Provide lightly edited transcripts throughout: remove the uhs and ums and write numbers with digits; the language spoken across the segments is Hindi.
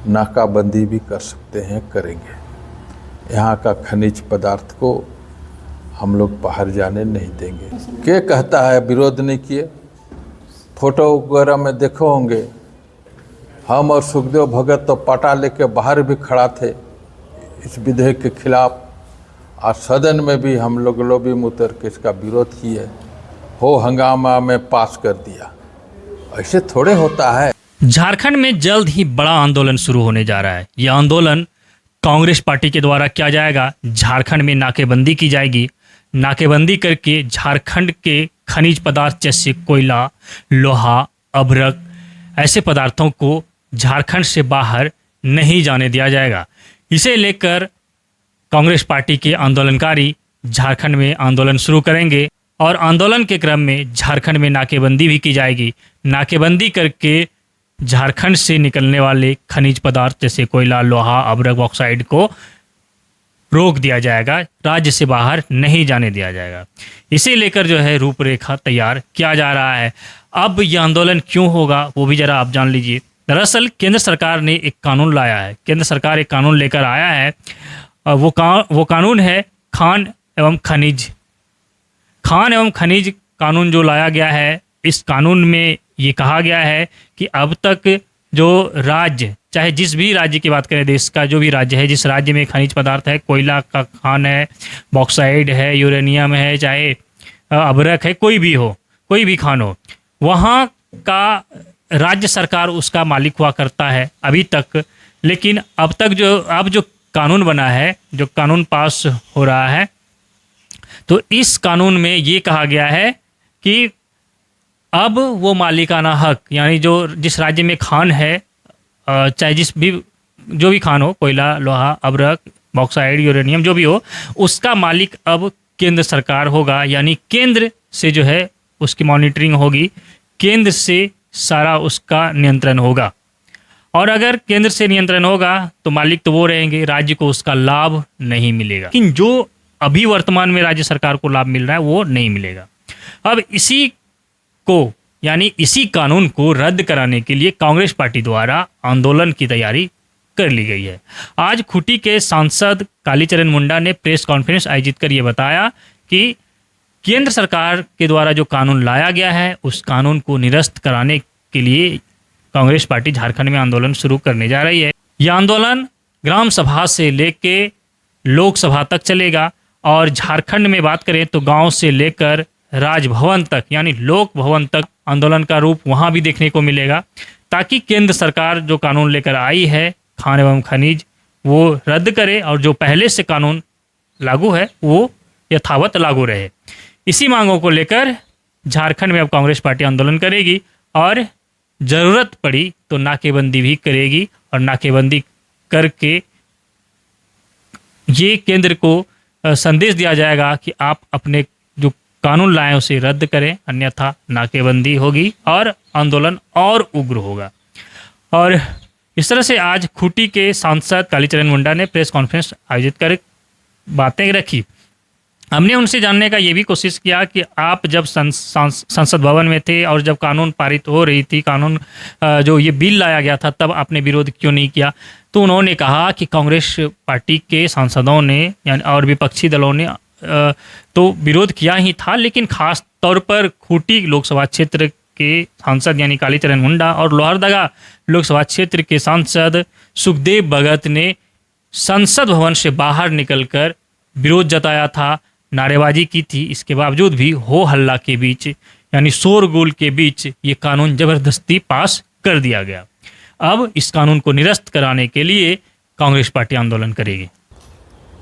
नाकाबंदी भी कर सकते हैं, करेंगे। यहाँ का खनिज पदार्थ को हम लोग बाहर जाने नहीं देंगे। क्या कहता है विरोध नहीं किए? फोटो वगैरह में देखो होंगे, हम और सुखदेव भगत तो पाटा लेके बाहर भी खड़ा थे इस विधेयक के खिलाफ, और सदन में भी हम लोग लोबी में उतर के इसका विरोध किए, हो हंगामा में पास कर दिया। ऐसे थोड़े होता है। झारखंड में जल्द ही बड़ा आंदोलन शुरू होने जा रहा है। यह आंदोलन कांग्रेस पार्टी के द्वारा किया जाएगा। झारखंड में नाकेबंदी की जाएगी। नाकेबंदी करके झारखंड के खनिज पदार्थ जैसे कोयला, लोहा, अभ्रक ऐसे पदार्थों को झारखंड से बाहर नहीं जाने दिया जाएगा। इसे लेकर कांग्रेस पार्टी के आंदोलनकारी झारखंड में आंदोलन शुरू करेंगे और आंदोलन के क्रम में झारखंड में नाकेबंदी भी की जाएगी। नाकेबंदी करके झारखंड से निकलने वाले खनिज पदार्थ जैसे कोयला, लोहा, अभ्रक, बॉक्साइड को रोक दिया जाएगा, राज्य से बाहर नहीं जाने दिया जाएगा। इसे लेकर जो है रूपरेखा तैयार किया जा रहा है। अब यह आंदोलन क्यों होगा वो भी जरा आप जान लीजिए। दरअसल केंद्र सरकार ने एक कानून लाया है। केंद्र सरकार एक कानून लेकर आया है। वो कानून है खान एवं खनिज कानून जो लाया गया है। इस कानून में ये कहा गया है कि अब तक जो राज्य, चाहे जिस भी राज्य की बात करें, देश का जो भी राज्य है, जिस राज्य में खनिज पदार्थ है, कोयला का खान है, बॉक्साइड है, यूरेनियम है, चाहे अभ्रक है, कोई भी खान हो, वहाँ का राज्य सरकार उसका मालिक हुआ करता है अभी तक। लेकिन अब जो कानून बना है, जो कानून पास हो रहा है, तो इस कानून में ये कहा गया है कि अब वो मालिकाना हक, यानी जिस राज्य में खान है, चाहे जो भी खान हो, कोयला, लोहा, अभ्रक, बॉक्साइड, यूरेनियम जो भी हो, उसका मालिक अब केंद्र सरकार होगा। यानी केंद्र से जो है उसकी मॉनिटरिंग होगी, केंद्र से सारा उसका नियंत्रण होगा। और अगर केंद्र से नियंत्रण होगा तो मालिक तो वो रहेंगे, राज्य को उसका लाभ नहीं मिलेगा। लेकिन जो अभी वर्तमान में राज्य सरकार को लाभ मिल रहा है वो नहीं मिलेगा। अब इसी कानून को रद्द कराने के लिए कांग्रेस पार्टी द्वारा आंदोलन की तैयारी कर ली गई है। आज खूंटी के सांसद कालीचरण मुंडा ने प्रेस कॉन्फ्रेंस आयोजित कर ये बताया कि केंद्र सरकार के द्वारा जो कानून लाया गया है उस कानून को निरस्त कराने के लिए कांग्रेस पार्टी झारखंड में आंदोलन शुरू करने जा रही है। यह आंदोलन ग्राम सभा से लेके लोकसभा तक चलेगा और झारखंड में बात करें तो गांव से लेकर राजभवन तक, यानी लोक भवन तक आंदोलन का रूप वहां भी देखने को मिलेगा, ताकि केंद्र सरकार जो कानून लेकर आई है खान एवं खनिज वो रद्द करे और जो पहले से कानून लागू है वो यथावत लागू रहे। इसी मांगों को लेकर झारखंड में अब कांग्रेस पार्टी आंदोलन करेगी और ज़रूरत पड़ी तो नाकेबंदी भी करेगी और नाकेबंदी करके ये केंद्र को संदेश दिया जाएगा कि आप अपने जो कानून लाएं उसे रद्द करें, अन्यथा नाकेबंदी होगी और आंदोलन और उग्र होगा। और इस तरह से आज खूंटी के सांसद कालीचरण मुंडा ने प्रेस कॉन्फ्रेंस आयोजित कर बातें रखी। हमने उनसे जानने का ये भी कोशिश किया कि आप जब संसद भवन में थे और जब कानून पारित हो रही थी, कानून जो ये बिल लाया गया था, तब आपने विरोध क्यों नहीं किया? तो उन्होंने कहा कि कांग्रेस पार्टी के सांसदों ने यानी और विपक्षी दलों ने तो विरोध किया ही था, लेकिन खास तौर पर खूंटी लोकसभा क्षेत्र के सांसद यानी कालीचरण मुंडा और लोहरदगा लोकसभा क्षेत्र के सांसद सुखदेव भगत ने संसद भवन से बाहर निकलकर विरोध जताया था, नारेबाजी की थी। इसके बावजूद भी हो हल्ला के बीच यानी शोरगुल के बीच ये कानून जबरदस्ती पास कर दिया गया। अब इस कानून को निरस्त कराने के लिए कांग्रेस पार्टी आंदोलन करेगी।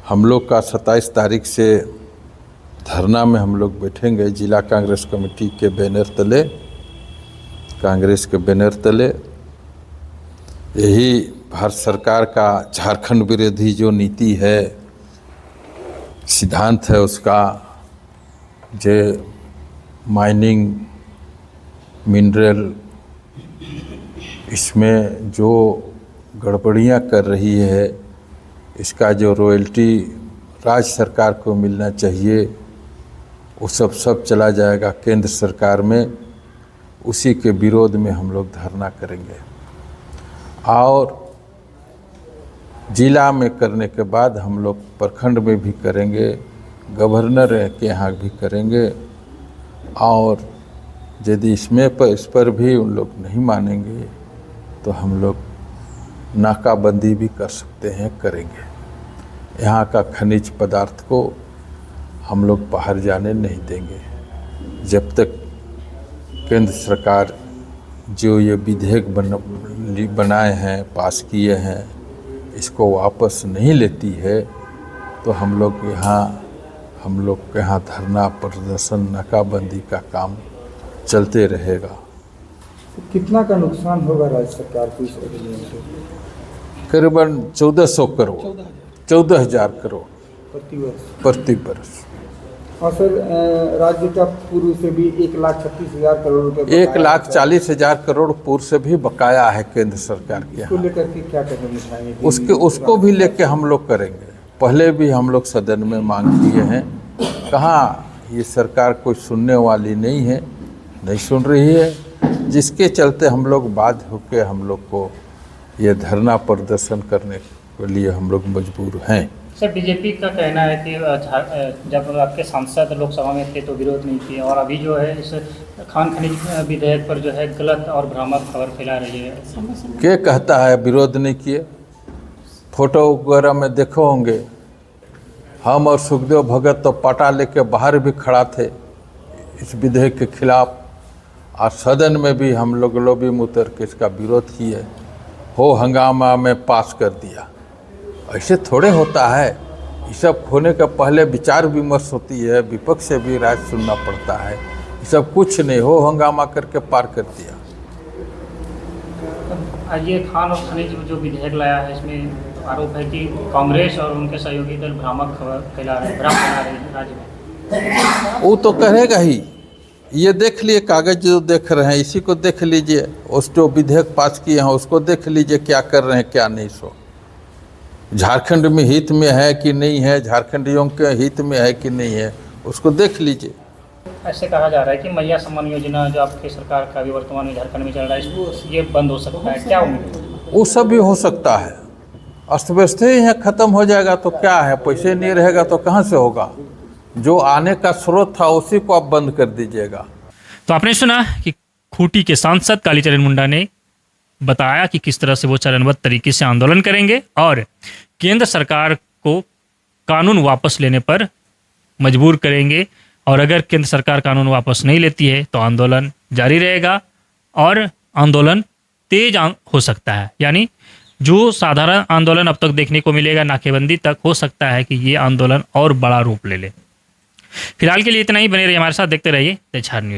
हम लोग का 27 तारीख से धरना में हम लोग बैठेंगे जिला कांग्रेस कमेटी के बैनर तले, कांग्रेस के बैनर तले। यही भारत सरकार का झारखंड विरोधी जो नीति है, सिद्धांत है, उसका जो माइनिंग, मिनरल, इसमें जो गड़बड़ियां कर रही है, इसका जो रॉयल्टी राज्य सरकार को मिलना चाहिए वो सब चला जाएगा केंद्र सरकार में। उसी के विरोध में हम लोग धरना करेंगे और जिला में करने के बाद हम लोग प्रखंड में भी करेंगे, गवर्नर के यहाँ भी करेंगे। और यदि इस पर भी उन लोग नहीं मानेंगे तो हम लोग नाकाबंदी भी कर सकते हैं, करेंगे। यहाँ का खनिज पदार्थ को हम लोग बाहर जाने नहीं देंगे जब तक केंद्र सरकार जो ये विधेयक बनाए हैं, पास किए हैं, इसको वापस नहीं लेती है तो हम लोग के यहाँ धरना प्रदर्शन नाकाबंदी का काम चलते रहेगा। तो कितना का नुकसान होगा राज्य सरकार को इस अधिनियम से? करीबन 1400 करोड़, 14,000 करोड़ प्रति वर्ष। और सर राज्य का पूर्व से भी 1,36,000 करोड़ रुपए, 1,40,000 करोड़ पूर्व से भी बकाया है केंद्र सरकार के इसको यहाँ। लेकर के क्या कदम उठाएंगे? उसको भी लेके हम लोग करेंगे। पहले भी हम लोग सदन में मांग किए हैं, कहाँ ये सरकार कोई सुनने वाली नहीं है, नहीं सुन रही है, जिसके चलते हम लोग बाध्य होकर हम लोग को ये धरना प्रदर्शन करने के लिए हम लोग मजबूर हैं। सर, बीजेपी का कहना है कि जब आपके सांसद लोकसभा में थे तो विरोध नहीं किए, और अभी जो है इस खान खनिज विधेयक पर जो है गलत और भ्रामक खबर फैला रही है। क्या कहता है विरोध नहीं किए? फोटो वगैरह में देखो होंगे, हम और सुखदेव भगत तो पाटा लेके बाहर भी खड़ा थे इस विधेयक के खिलाफ, और सदन में भी हम लोग लॉबी में उतर के इसका विरोध किए, हो हंगामा में पास कर दिया। ऐसे थोड़े होता है, ये सब होने के पहले विचार विमर्श होती है, विपक्ष से भी राय सुनना पड़ता है। ये सब कुछ नहीं, हो हंगामा करके पार कर दिया। ये खान और खनिज जो विधेयक लाया है, इसमें आरोप है कि कांग्रेस और उनके सहयोगी दल भ्रामक खबर फैला रहे हैं राज्य में। वो तो करेगा ही। ये देख लिए कागज जो देख रहे हैं, इसी को देख लीजिए, उस जो विधेयक पास किए हैं उसको देख लीजिए, क्या कर रहे हैं क्या नहीं। सो झारखंड में हित में है कि नहीं है, झारखंडियों के हित में है कि नहीं है, उसको देख लीजिए। ऐसे कहा जा रहा है कि मैया सम्मान योजना जो आपकी सरकार का भी वर्तमान में झारखंड में चल रहा है, इसको ये बंद हो सकता है, क्या उम्मीद? वो सब भी हो सकता है। अस्त व्यस्त ही यहाँ खत्म हो जाएगा तो क्या है, पैसे नहीं रहेगा तो कहाँ से होगा? जो आने का स्रोत था उसी को आप बंद कर दीजिएगा। तो आपने सुना कि खूंटी के सांसद कालीचरण मुंडा ने बताया कि किस तरह से वो चरणबद्ध तरीके से आंदोलन करेंगे और केंद्र सरकार को कानून वापस लेने पर मजबूर करेंगे, और अगर केंद्र सरकार कानून वापस नहीं लेती है तो आंदोलन जारी रहेगा और आंदोलन तेज हो सकता है। यानी जो साधारण आंदोलन अब तक देखने को मिलेगा नाकेबंदी तक, हो सकता है कि ये आंदोलन और बड़ा रूप ले ले। फिलहाल के लिए इतना ही। बने रहिए हमारे साथ, देखते रहिए द झार न्यूज।